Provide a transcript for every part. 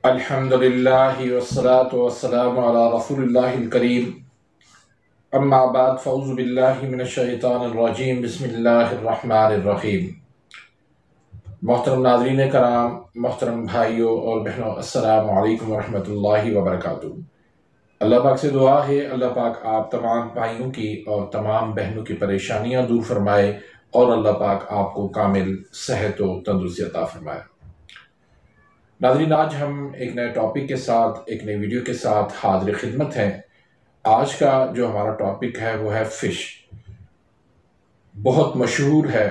अल्हम्दुलिल्लाहि वस्सलातु वस्सलामु अला रसूलिल्लाहिल करीम अम्मा बाद फ़ऊज़ु बिल्लाहि मिनश शैतानिर रजीम बिस्मिल्लाहिर रहमानिर रहीम। मोहतरम नाज़रीन कराम, मोहतरम भाइयों और बहनों, अस्सलामु अलैकुम वरहमतुल्लाहि वबरकातुहू। अल्लाह पाक से दुआ है अल्लाह पाक आप तमाम भाइयों की और तमाम बहनों की परेशानियाँ दूर फरमाए और अल्लाह पाक आपको कामिल सेहत व तंदुरुस्ती अता फरमाए। नाज़रीन, आज हम एक नए टॉपिक के साथ, एक नई वीडियो के साथ हाज़िर खिदमत हैं। आज का जो हमारा टॉपिक है वो है फ़िश। बहुत मशहूर है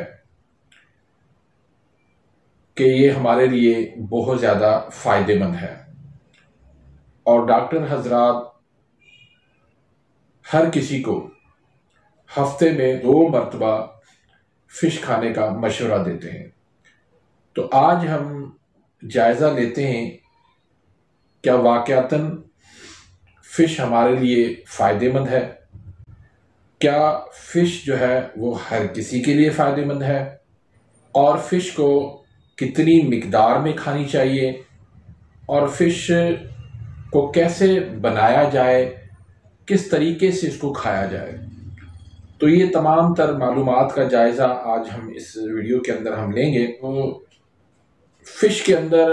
कि ये हमारे लिए बहुत ज़्यादा फ़ायदेमंद है और डॉक्टर हजरात हर किसी को हफ्ते में 2 मरतबा फ़िश खाने का मशवरा देते हैं। तो आज हम जायज़ा लेते हैं क्या वाक़यातन फ़िश हमारे लिए फ़ायदेमंद है, क्या फ़िश जो है वो हर किसी के लिए फ़ायदेमंद है और फ़िश को कितनी मिक़दार में खानी चाहिए और फ़िश को कैसे बनाया जाए, किस तरीके से इसको खाया जाए। तो ये तमाम तर मालूमात का जायज़ा आज हम इस वीडियो के अंदर हम लेंगे। तो फ़िश के अंदर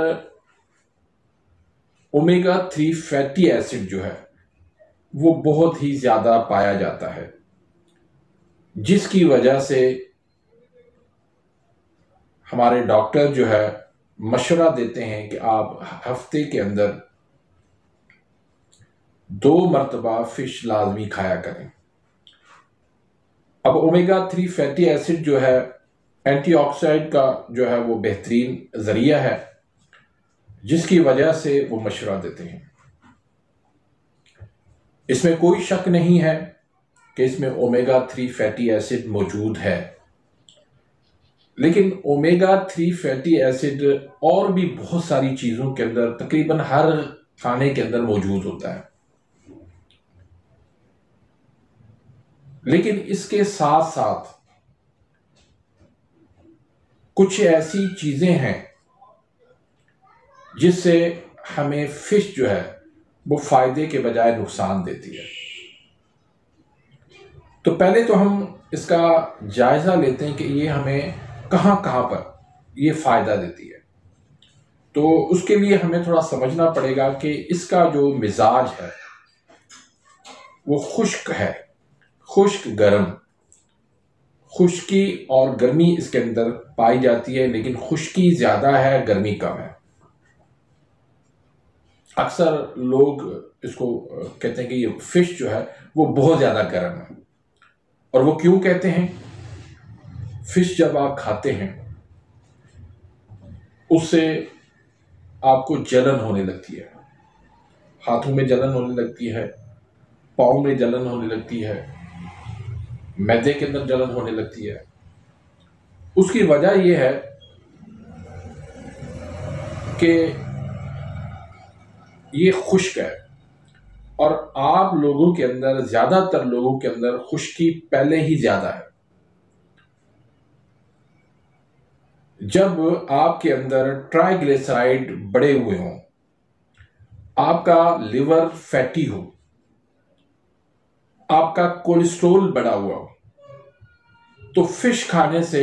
ओमेगा 3 फैटी एसिड जो है वो बहुत ही ज़्यादा पाया जाता है, जिसकी वजह से हमारे डॉक्टर जो है मशवरा देते हैं कि आप हफ्ते के अंदर 2 मरतबा फ़िश लाजमी खाया करें। अब ओमेगा 3 फैटी एसिड जो है एंटीऑक्सीडेंट का जो है वो बेहतरीन ज़रिया है, जिसकी वजह से वो मशवरा देते हैं। इसमें कोई शक नहीं है कि इसमें ओमेगा 3 फैटी एसिड मौजूद है, लेकिन ओमेगा 3 फैटी एसिड और भी बहुत सारी चीज़ों के अंदर, तकरीबन हर खाने के अंदर मौजूद होता है। लेकिन इसके साथ साथ कुछ ऐसी चीज़ें हैं जिससे हमें फ़िश जो है वो फ़ायदे के बजाय नुकसान देती है। तो पहले तो हम इसका जायज़ा लेते हैं कि ये हमें कहाँ कहाँ पर ये फ़ायदा देती है। तो उसके लिए हमें थोड़ा समझना पड़ेगा कि इसका जो मिजाज है वो खुश्क है, खुश्क गर्म। खुश्की और गर्मी इसके अंदर पाई जाती है, लेकिन खुश्की ज़्यादा है, गर्मी कम है। अक्सर लोग इसको कहते हैं कि ये फ़िश जो है वो बहुत ज़्यादा गर्म है। और वो क्यों कहते हैं? फ़िश जब आप खाते हैं उससे आपको जलन होने लगती है, हाथों में जलन होने लगती है, पाँव में जलन होने लगती है, मैदे के अंदर जलन होने लगती है। उसकी वजह यह है कि ये खुश्क है और आप लोगों के अंदर, ज़्यादातर लोगों के अंदर खुश्की पहले ही ज़्यादा है। जब आपके अंदर ट्राइग्लिसराइड बढ़े हुए हों, आपका लिवर फैटी हो, आपका कोलेस्ट्रोल बढ़ा हुआ हो, तो फ़िश खाने से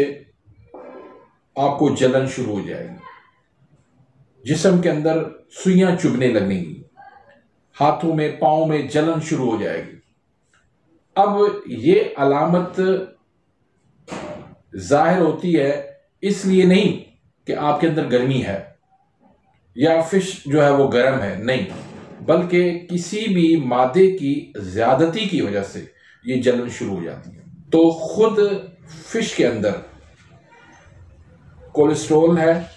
आपको जलन शुरू हो जाएगी, जिस्म के अंदर सुइयां चुभने लगेंगी, हाथों में पाँव में जलन शुरू हो जाएगी। अब ये अलामत जाहिर होती है इसलिए नहीं कि आपके अंदर गर्मी है या फ़िश जो है वो गर्म है, नहीं, बल्कि किसी भी मादे की ज़्यादती की वजह से ये जलन शुरू हो जाती है। तो खुद फ़िश के अंदर कोलेस्ट्रॉल है,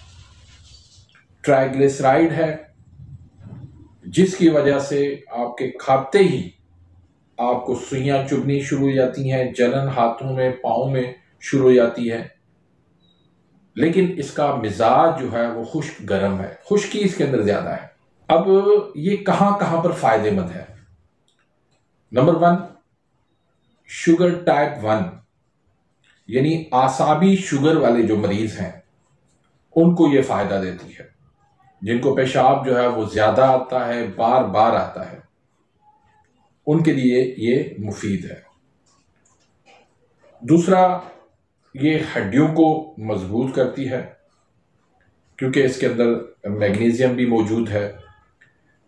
ट्राइग्लिसराइड है, जिसकी वजह से आपके खाते ही आपको सुइयां चुभनी शुरू हो जाती हैं, जलन हाथों में पाँव में शुरू हो जाती है। लेकिन इसका मिजाज जो है वो खुश्क गर्म है, खुश्की इसके अंदर ज़्यादा है। अब ये कहाँ कहाँ पर फ़ायदेमंद है? नंबर 1, शुगर टाइप 1 यानी आसाबी शुगर वाले जो मरीज़ हैं उनको ये फ़ायदा देती है। जिनको पेशाब जो है वो ज़्यादा आता है, बार बार आता है, उनके लिए ये मुफीद है। दूसरा, ये हड्डियों को मजबूत करती है क्योंकि इसके अंदर मैग्नीशियम भी मौजूद है।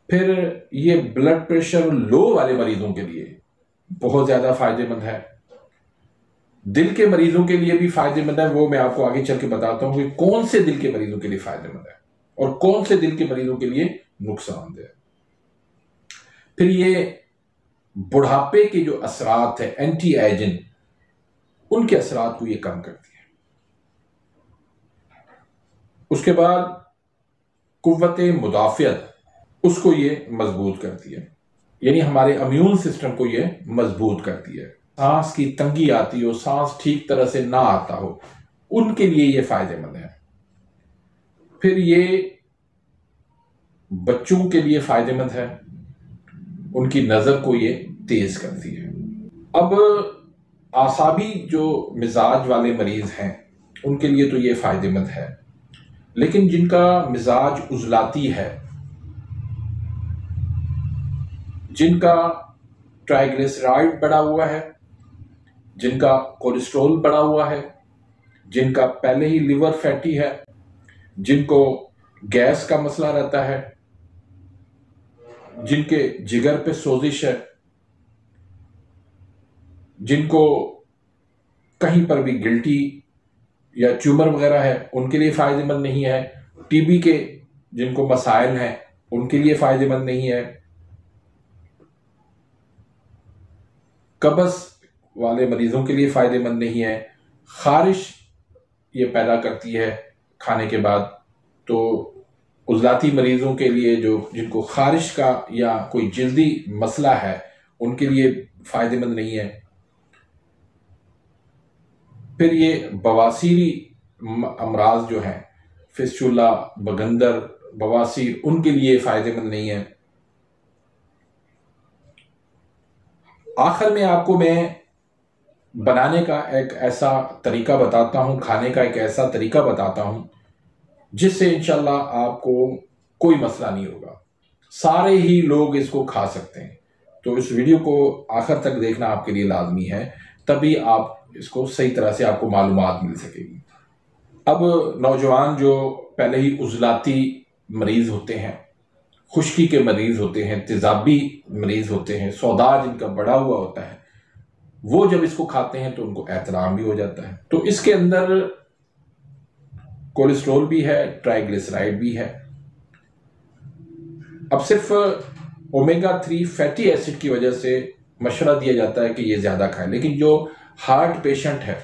फिर ये ब्लड प्रेशर लो वाले मरीजों के लिए बहुत ज़्यादा फायदेमंद है। दिल के मरीजों के लिए भी फायदेमंद है, वो मैं आपको आगे चल के बताता हूँ कि कौन से दिल के मरीजों के लिए फायदेमंद है और कौन से दिल के मरीजों के लिए नुकसानदेह है। फिर ये बुढ़ापे के जो असरात है, एंटी एजिंग, उनके असरात को ये कम करती है। उसके बाद कुव्वते मुदाफ़ियत, उसको ये मजबूत करती है, यानी हमारे इम्यून सिस्टम को ये मजबूत करती है। सांस की तंगी आती हो, सांस ठीक तरह से ना आता हो, उनके लिए ये फायदेमंद है। फिर ये बच्चों के लिए फायदेमंद है, उनकी नजर को ये तेज करती है। अब आसाबी जो मिजाज वाले मरीज हैं उनके लिए तो ये फायदेमंद है, लेकिन जिनका मिजाज उजलाती है, जिनका ट्राइग्लिसराइड बढ़ा हुआ है, जिनका कोलेस्ट्रॉल बढ़ा हुआ है, जिनका पहले ही लिवर फैटी है, जिनको गैस का मसला रहता है, जिनके जिगर पे सोजिश है, जिनको कहीं पर भी गिल्टी या ट्यूमर वगैरह है, उनके लिए फायदेमंद नहीं है। टीबी के जिनको मसाइल हैं उनके लिए फायदेमंद नहीं है। कब्ज वाले मरीजों के लिए फायदेमंद नहीं है। खारिश ये पैदा करती है खाने के बाद, तो उजलाती मरीजों के लिए जिनको खारिश का या कोई जल्दी मसला है उनके लिए फायदेमंद नहीं है। फिर ये बवासीरी अमराज जो हैं, फिस्टुला, बगंदर, बवासीर, उनके लिए फायदेमंद नहीं है। आखिर में आपको मैं बनाने का एक ऐसा तरीका बताता हूँ, खाने का एक ऐसा तरीका बताता हूँ जिससे इंशाल्लाह आपको कोई मसला नहीं होगा, सारे ही लोग इसको खा सकते हैं। तो इस वीडियो को आखिर तक देखना आपके लिए लाजमी है, तभी आप इसको सही तरह से आपको मालूमात मिल सकेगी। अब नौजवान जो पहले ही उजलाती मरीज होते हैं, खुश्की के मरीज होते हैं, तेजाबी मरीज होते हैं, सौदा जिनका बढ़ा हुआ होता है, वो जब इसको खाते हैं तो उनको एहतराम भी हो जाता है। तो इसके अंदर कोलेस्ट्रॉल भी है, ट्राइग्लिसराइड भी है। अब सिर्फ ओमेगा 3 फैटी एसिड की वजह से मशवरा दिया जाता है कि ये ज्यादा खाएं, लेकिन जो हार्ट पेशेंट है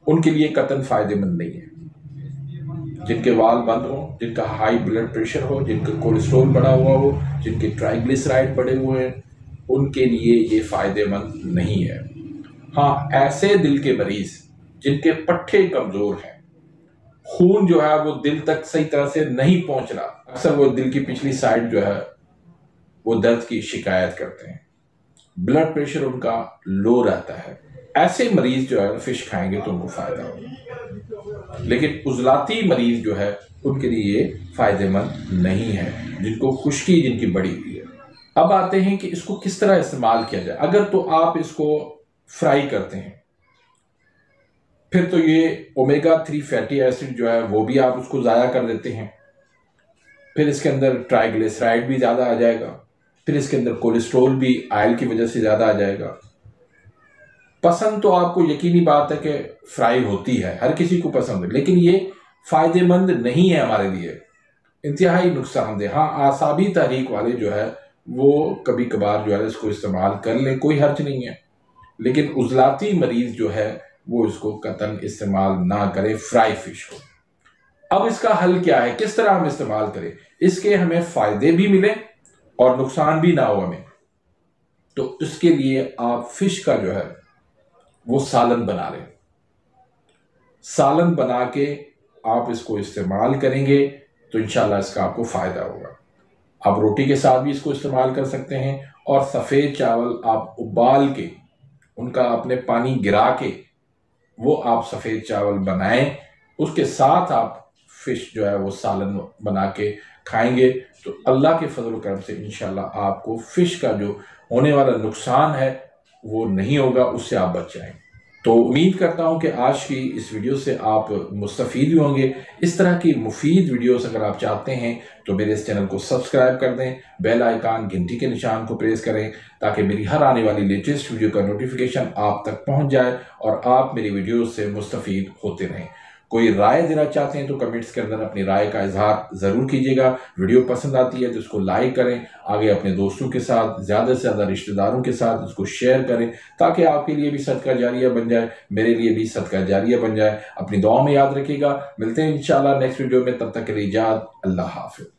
उनके लिए कतन फायदेमंद नहीं है। जिनके वाल बंद हो, जिनका हाई ब्लड प्रेशर हो, जिनका कोलेस्ट्रॉल बढ़ा हुआ हो, जिनके ट्राइग्लिसराइड बढ़े हुए हैं, उनके लिए ये फायदेमंद नहीं है। हाँ, ऐसे दिल के मरीज जिनके पट्टे कमजोर हैं, खून जो है वो दिल तक सही तरह से नहीं पहुंच रहा, अक्सर वो दिल की पिछली साइड जो है वो दर्द की शिकायत करते हैं, ब्लड प्रेशर उनका लो रहता है, ऐसे मरीज जो है फिश खाएंगे तो उनको फायदा होगा। लेकिन उजलाती मरीज जो है उनके लिए फायदेमंद नहीं है, जिनको खुश्की जिनकी बढ़ी हुई है। अब आते हैं कि इसको किस तरह इस्तेमाल किया जाए। अगर तो आप इसको फ्राई करते हैं, फिर तो ये ओमेगा 3 फैटी एसिड जो है वो भी आप उसको ज़ाया कर देते हैं, फिर इसके अंदर ट्राइग्लिसराइड भी ज़्यादा आ जाएगा, फिर इसके अंदर कोलेस्ट्रॉल भी ऑयल की वजह से ज़्यादा आ जाएगा। पसंद तो आपको यकीनी बात है कि फ्राई होती है, हर किसी को पसंद है, लेकिन ये फ़ायदेमंद नहीं है हमारे लिए, इंतहाई नुकसानदेह। हाँ, आसाबी तहरीक वाले जो है वो कभी कभार जो है इसको इस्तेमाल कर लें, कोई हर्ज नहीं है, लेकिन उजलाती मरीज जो है वो इसको कतन इस्तेमाल ना करे फ्राई फिश को। अब इसका हल क्या है, किस तरह हम इस्तेमाल करें, इसके हमें फायदे भी मिले और नुकसान भी ना हो हमें। तो इसके लिए आप फिश का जो है वो सालन बना लें। सालन बना के आप इसको इस्तेमाल करेंगे तो इंशाल्लाह इसका आपको फायदा होगा। आप रोटी के साथ भी इसको इस्तेमाल कर सकते हैं, और सफ़ेद चावल आप उबाल के उनका अपने पानी गिरा के वो आप सफ़ेद चावल बनाएं, उसके साथ आप फिश जो है वो सालन बना के खाएंगे तो अल्लाह के फजल करम से इंशाल्लाह आपको फिश का जो होने वाला नुकसान है वो नहीं होगा, उससे आप बच जाएंगे। तो उम्मीद करता हूं कि आज की इस वीडियो से आप मुस्तफ़ीद भी होंगे। इस तरह की मुफीद वीडियोस अगर आप चाहते हैं तो मेरे इस चैनल को सब्सक्राइब कर दें, बेल आइकन घंटी के निशान को प्रेस करें ताकि मेरी हर आने वाली लेटेस्ट वीडियो का नोटिफिकेशन आप तक पहुंच जाए और आप मेरी वीडियोस से मुस्तफ़ीद होते रहें। कोई राय देना चाहते हैं तो कमेंट्स के अंदर अपनी राय का इजहार ज़रूर कीजिएगा। वीडियो पसंद आती है तो इसको लाइक करें, आगे अपने दोस्तों के साथ, ज़्यादा से ज़्यादा रिश्तेदारों के साथ इसको शेयर करें ताकि आपके लिए भी सदका जारिया बन जाए, मेरे लिए भी सदका जारिया बन जाए। अपनी दुआ में याद रखिएगा। मिलते हैं इंशाल्लाह नेक्स्ट वीडियो में, तब तक के लिए इजाज़त। अल्लाह हाफ़िज़।